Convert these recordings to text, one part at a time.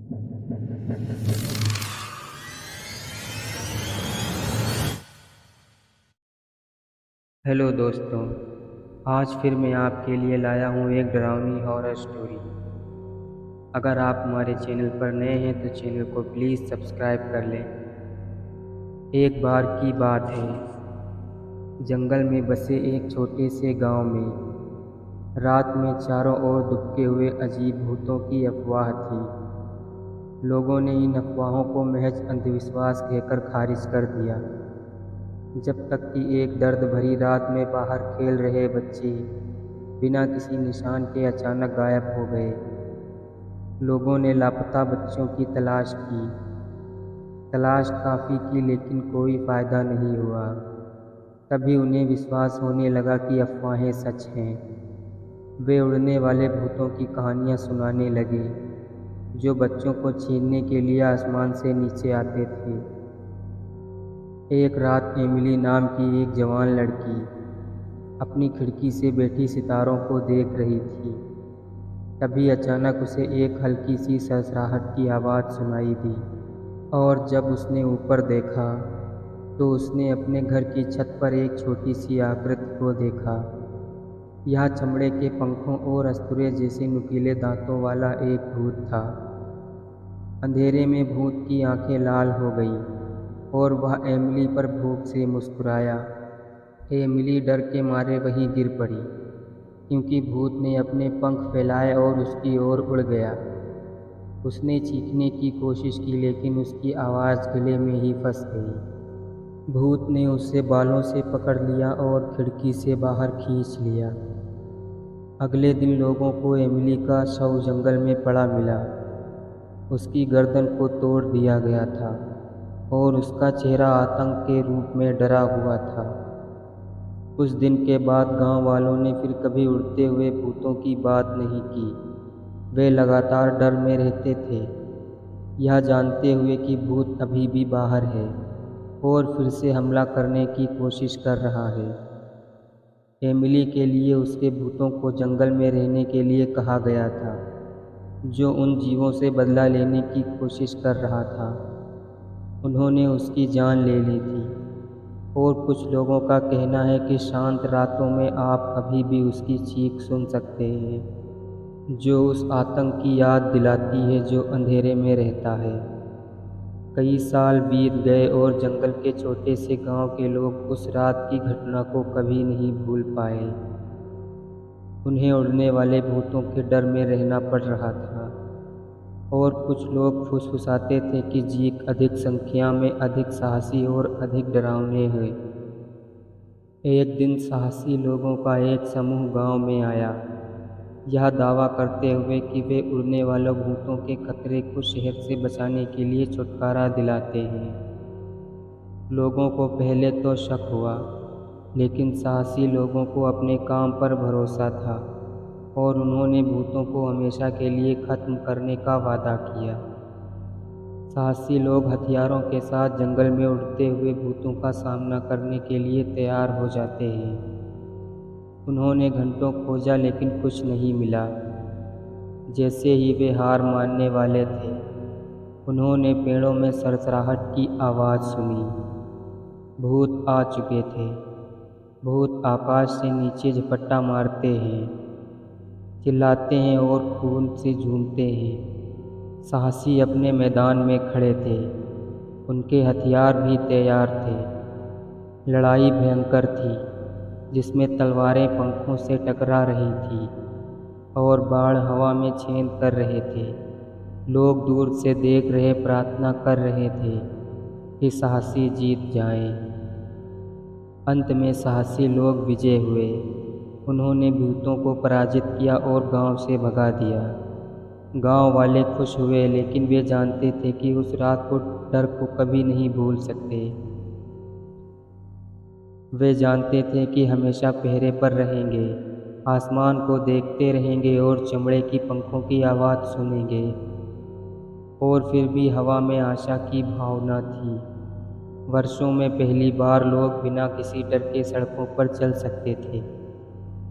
Hello दोस्तों। आज फिर मैं आपके लिए लाया हूँ एक डरावनी हॉरर स्टोरी। अगर आप हमारे चैनल पर नए हैं तो चैनल को प्लीज़ सब्सक्राइब कर लें। एक बार की बात है, जंगल में बसे एक छोटे से गांव में रात में चारों ओर दुबके हुए अजीब भूतों की अफवाह थी। लोगों ने इन अफवाहों को महज अंधविश्वास कहकर खारिज कर दिया, जब तक कि एक दर्द भरी रात में बाहर खेल रहे बच्चे बिना किसी निशान के अचानक गायब हो गए। लोगों ने लापता बच्चों की तलाश की। तलाश काफ़ी की लेकिन कोई फ़ायदा नहीं हुआ। तभी उन्हें विश्वास होने लगा कि अफवाहें सच हैं। वे उड़ने वाले भूतों की कहानियाँ सुनाने लगे, जो बच्चों को छीनने के लिए आसमान से नीचे आते थे। एक रात एमिली नाम की एक जवान लड़की अपनी खिड़की से बैठी सितारों को देख रही थी। तभी अचानक उसे एक हल्की सी सरसराहट की आवाज़ सुनाई दी, और जब उसने ऊपर देखा तो उसने अपने घर की छत पर एक छोटी सी आकृति को देखा। यह चमड़े के पंखों और अस्तूरे जैसे नुकीले दांतों वाला एक भूत था। अंधेरे में भूत की आंखें लाल हो गईं और वह एमिली पर भूख से मुस्कुराया। एमिली डर के मारे वहीं गिर पड़ी, क्योंकि भूत ने अपने पंख फैलाए और उसकी ओर उड़ गया। उसने चीखने की कोशिश की लेकिन उसकी आवाज़ गले में ही फंस गई। भूत ने उसे बालों से पकड़ लिया और खिड़की से बाहर खींच लिया। अगले दिन लोगों को एमिली का शव जंगल में पड़ा मिला। उसकी गर्दन को तोड़ दिया गया था और उसका चेहरा आतंक के रूप में डरा हुआ था। उस दिन के बाद गांव वालों ने फिर कभी उड़ते हुए भूतों की बात नहीं की। वे लगातार डर में रहते थे, यह जानते हुए कि भूत अभी भी बाहर है और फिर से हमला करने की कोशिश कर रहा है। एमिली के लिए उसके भूतों को जंगल में रहने के लिए कहा गया था, जो उन जीवों से बदला लेने की कोशिश कर रहा था। उन्होंने उसकी जान ले ली थी और कुछ लोगों का कहना है कि शांत रातों में आप अभी भी उसकी चीख सुन सकते हैं, जो उस आतंक की याद दिलाती है जो अंधेरे में रहता है। कई साल बीत गए और जंगल के छोटे से गांव के लोग उस रात की घटना को कभी नहीं भूल पाए। उन्हें उड़ने वाले भूतों के डर में रहना पड़ रहा था, और कुछ लोग फुसफुसाते थे कि जीक अधिक संख्या में अधिक साहसी और अधिक डरावने हैं। एक दिन साहसी लोगों का एक समूह गांव में आया, यह दावा करते हुए कि वे उड़ने वालों भूतों के खतरे को शहर से बचाने के लिए छुटकारा दिलाते हैं। लोगों को पहले तो शक हुआ, लेकिन साहसी लोगों को अपने काम पर भरोसा था और उन्होंने भूतों को हमेशा के लिए खत्म करने का वादा किया। साहसी लोग हथियारों के साथ जंगल में उड़ते हुए भूतों का सामना करने के लिए तैयार हो जाते हैं। उन्होंने घंटों खोजा लेकिन कुछ नहीं मिला। जैसे ही वे हार मानने वाले थे, उन्होंने पेड़ों में सरसराहट की आवाज़ सुनी। भूत आ चुके थे। भूत आकाश से नीचे झपट्टा मारते हैं, चिल्लाते हैं और खून से झूमते हैं। साहसी अपने मैदान में खड़े थे, उनके हथियार भी तैयार थे। लड़ाई भयंकर थी, जिसमें तलवारें पंखों से टकरा रही थी और बाण हवा में छेद कर रहे थे। लोग दूर से देख रहे, प्रार्थना कर रहे थे कि साहसी जीत जाएं। अंत में साहसी लोग विजय हुए। उन्होंने भूतों को पराजित किया और गांव से भगा दिया। गांव वाले खुश हुए, लेकिन वे जानते थे कि उस रात को डर को कभी नहीं भूल सकते। वे जानते थे कि हमेशा पहरे पर रहेंगे, आसमान को देखते रहेंगे और चमड़े की पंखों की आवाज़ सुनेंगे। और फिर भी हवा में आशा की भावना थी। वर्षों में पहली बार लोग बिना किसी डर के सड़कों पर चल सकते थे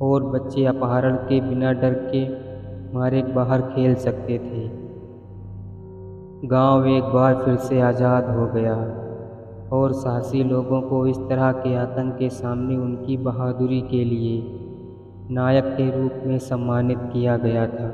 और बच्चे अपहरण के बिना डर के मारे बाहर खेल सकते थे। गांव एक बार फिर से आज़ाद हो गया और साहसी लोगों को इस तरह के आतंक के सामने उनकी बहादुरी के लिए नायक के रूप में सम्मानित किया गया था।